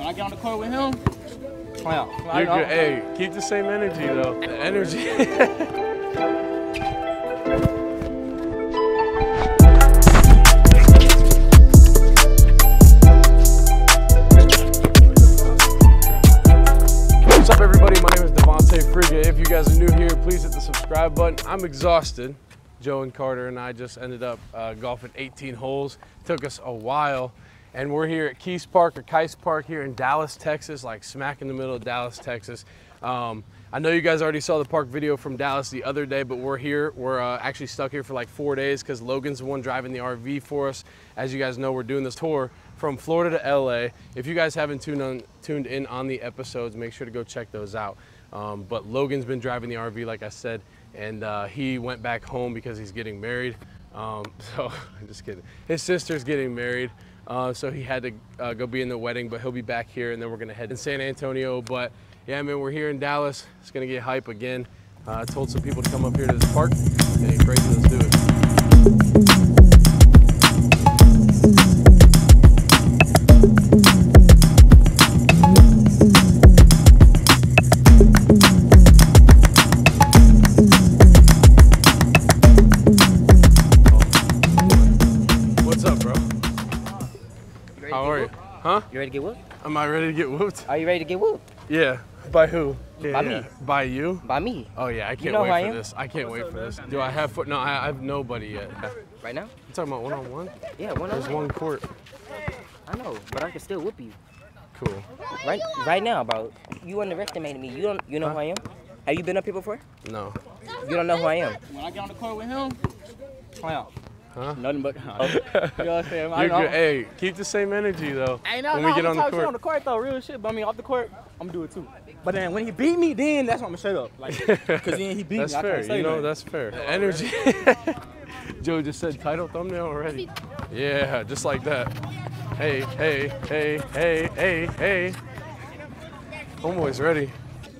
when I get on the court with him, You're good. Hey, keep the same energy though. The energy. What's up, everybody? My name is Friga. If you guys are new here, please hit the subscribe button. I'm exhausted. Joe and Carter and I just ended up golfing 18 holes. Took us a while. And we're here at Keys Park or Kice Park here in Dallas, Texas, like smack in the middle of Dallas, Texas. I know you guys already saw the park video from Dallas the other day, but we're here. We're actually stuck here for like 4 days because Logan's the one driving the RV for us. As you guys know, we're doing this tour from Florida to LA. If you guys haven't tuned in on the episodes, make sure to go check those out. But Logan's been driving the RV, like I said, and he went back home because he's getting married. So I'm just kidding. His sister's getting married. So he had to go be in the wedding, but he'll be back here, and then we're gonna head in San Antonio. But yeah, man, we're here in Dallas. It's gonna get hype again. I told some people to come up here to this park. Hey, crazy, let's do it. How are you? Huh? You ready to get whooped? Am I ready to get whooped? Are you ready to get whooped? Yeah. By who? Yeah, by me. By you? By me. Oh yeah, I can't wait for this. I can't wait for this. Do I have foot? No, I have nobody yet. Right now? You talking about one-on-one? Yeah, one-on-one. There's one court. I know, but I can still whoop you. Cool. Right now, bro. You underestimated me. You know who I am? Have you been up here before? No. You don't know who I am? When I get on the court with him, Huh? Nothing but. You know what I'm saying? You're good. Hey, keep the same energy though. Hey, no, when we get on the court. On the court though, real shit. But I mean, off the court, I'm gonna do it too. But then when he beat me, then that's when I'm gonna shut up. Like, cause then he beat that's me. Fair. I can't say you know, that. that's fair. The energy. Joe just said title thumbnail already. Yeah, just like that. Hey, hey, hey, hey, hey, hey. Homeboy's ready.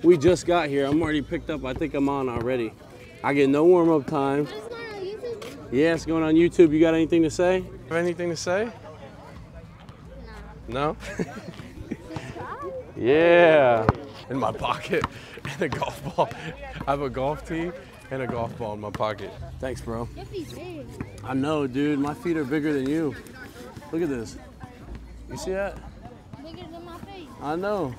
We just got here. I'm already picked up. I think I'm on already. I get no warm-up time. Yeah, it's going on YouTube. You got anything to say? Have anything to say? No. No? Yeah. In my pocket and a golf ball. I have a golf tee and a golf ball in my pocket. Thanks, bro. I know, dude. My feet are bigger than you. Look at this. You see that? Bigger than my face. I know.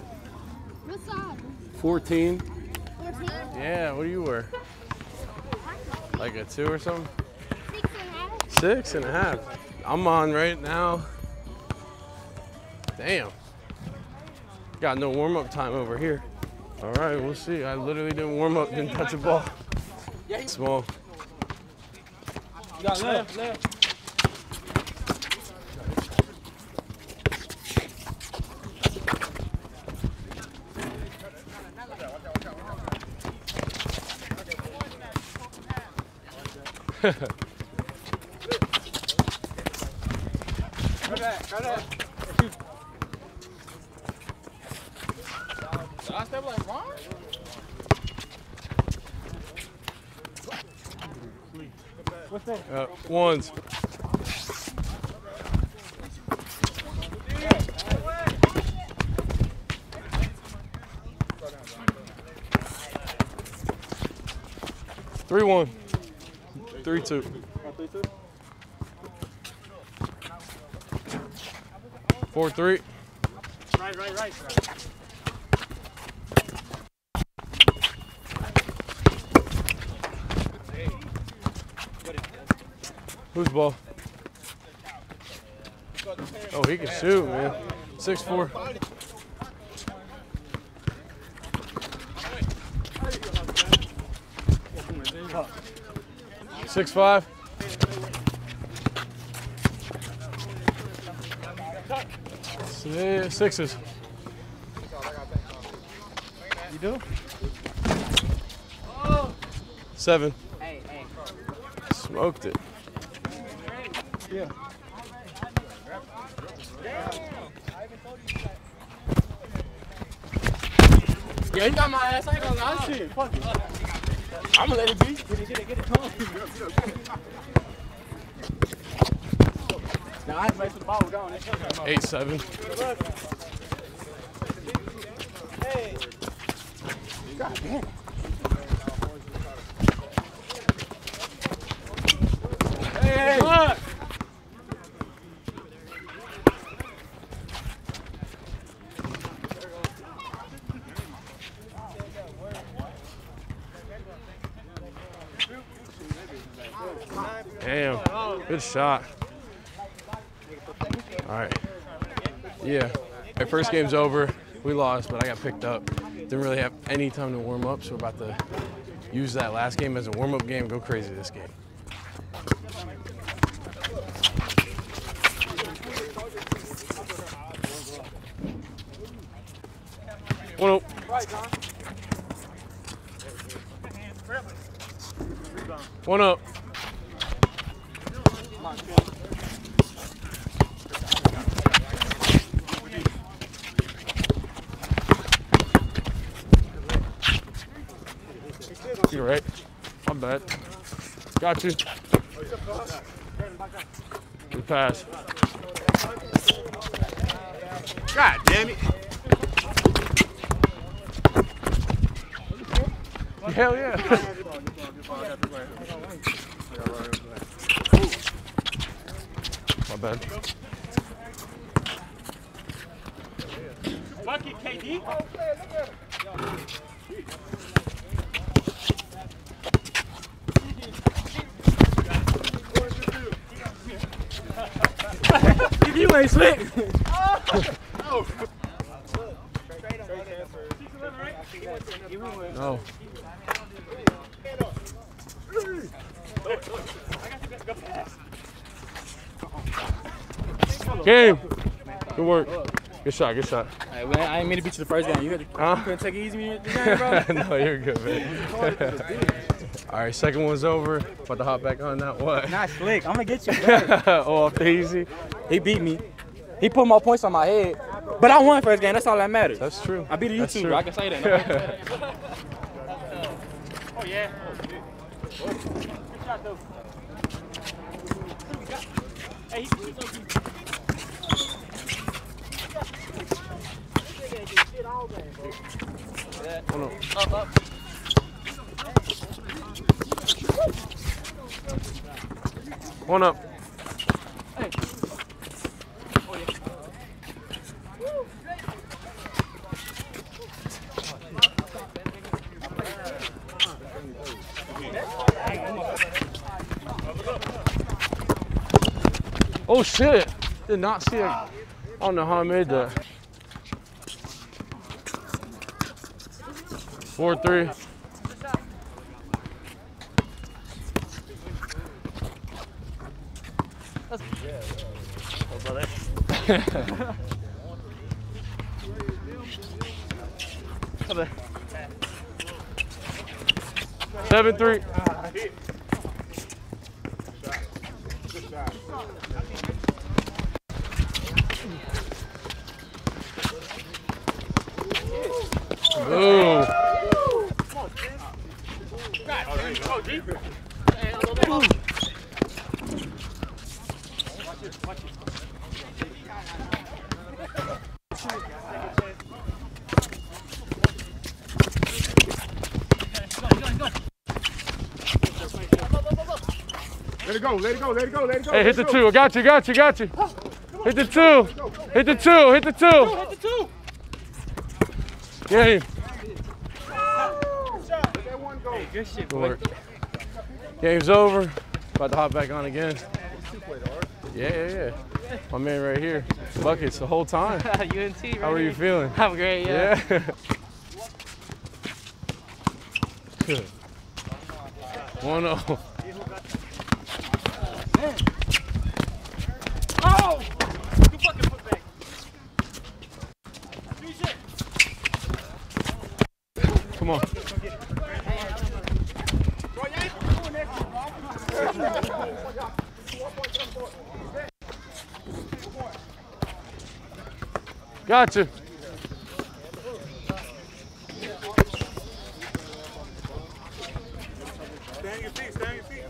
What size? 14. 14? Yeah, what do you wear? Like a 2 or something? 6 and a half. 6.5. I'm on right now. Damn. Got no warm-up time over here. All right, we'll see. I literally didn't warm up, didn't touch a ball. Small. You got left. Go back. I step like wrong? What's that? Ones. Three, 1. 3, 2. 4, 3. Right. Whose ball? Oh, he can shoot, man. 6'4". Six, 5. Sixes. You do? 7. Hey. Smoked it. Yeah. Yeah, you got my ass. I ain't gonna lie. Shit, fuck it. I'm gonna let it be. Get it. Come on. Now I ain't messing the ball down. 8-7. God damn it. Hey, look! Damn, good shot. All right, yeah. My first game's over. We lost, but I got picked up. Didn't really have any time to warm up, so we're about to use that last game as a warm-up game. Go crazy this game. One up. One up. You're right. My bad. Got you. Good pass. God damn it. Hell yeah. My bad. Bucket, KD. You ain't slick. No. Game. Good work. Good shot, good shot. Hey, man, I ain't mean to beat you the first game. You couldn't take it easy with the game, bro? No, you're good, man. All right, second one's over. About to hop back on that. What? Not slick. I'm going to get you better. Oh, off the easy. He beat me. He put more points on my head. But I won first game. That's all that matters. That's true. I beat you too, bro. I can say that. No? Oh, yeah. Good shot, though. Hey, he's up. One up. Hey. Oh shit! Did not see it. I don't know how I made that. 4-3. Come on. 7-3. Boom. Let it go, let it go, let it go, let it go. Hey, hit the two. I got you, got you, got you. Hit the two. Hit the two. Hit the two. Hit the two. Game. Hey, good shit, Good boy. work. Game's over. About to hop back on again. Yeah. My man right here. Buckets the whole time. UNT, right? How are you feeling? I'm great, yeah. Good. 1-0. Oh! Good fucking putback. Come on. Gotcha. Stay on your feet, stay on your feet.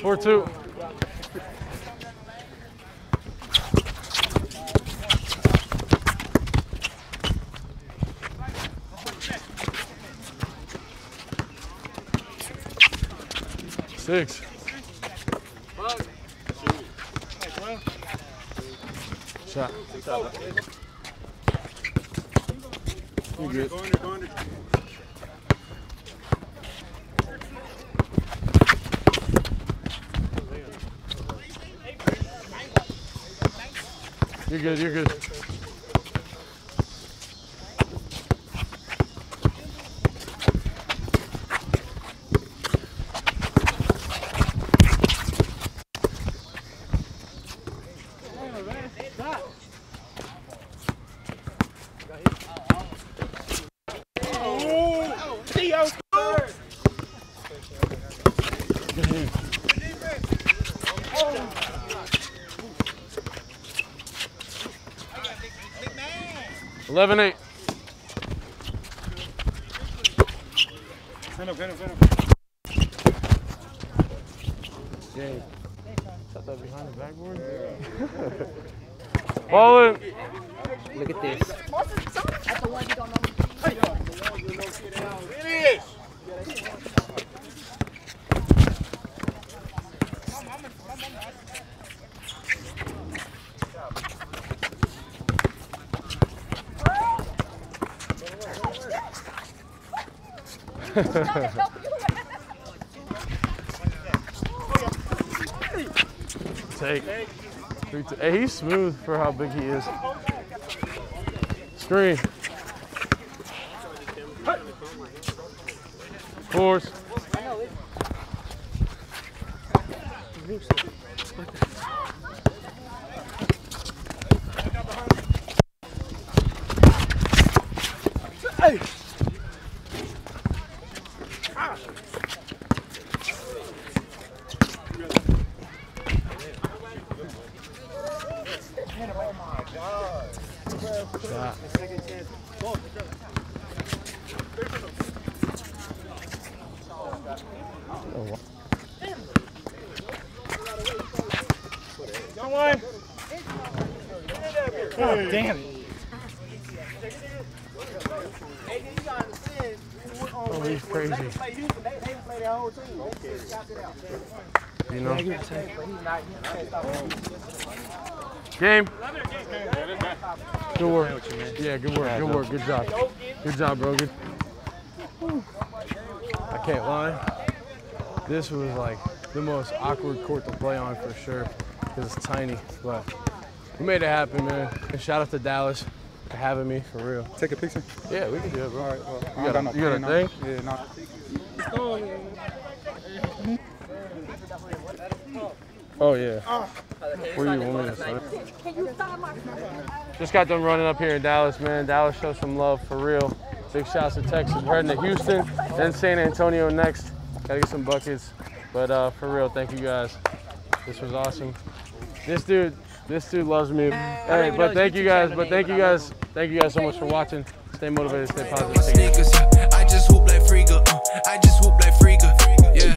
4-2. Six. Shot. You good. Go under. You're good, you're good. Eleven 8. Stand up. Game. Shot that behind the backboard. Ball in. Look at this. Finish. Take. 3-2. Hey, he's smooth for how big he is. Screen. Force. Hey. Shot. Come on. Oh, damn it. Oh, he's crazy. You know? Game. Good work. Yeah, good work. Good work. Good job. Good job, bro. Good. I can't lie. This was like the most awkward court to play on for sure because it's tiny, but we made it happen, man. And shout out to Dallas for having me, for real. Take a picture. Yeah, we can do it, bro. All right, well, You got a thing? Yeah, no. Oh, yeah. Where you want me to start? Just got them running up here in Dallas, man. Dallas, show some love, for real. Big shouts to Texas. We're heading to Houston, then San Antonio next. Gotta get some buckets. But for real, thank you guys. This was awesome. This dude loves me. Hey, but thank you guys. Thank you guys so much for watching. Stay motivated, stay positive. I just hoop like Frigga. I just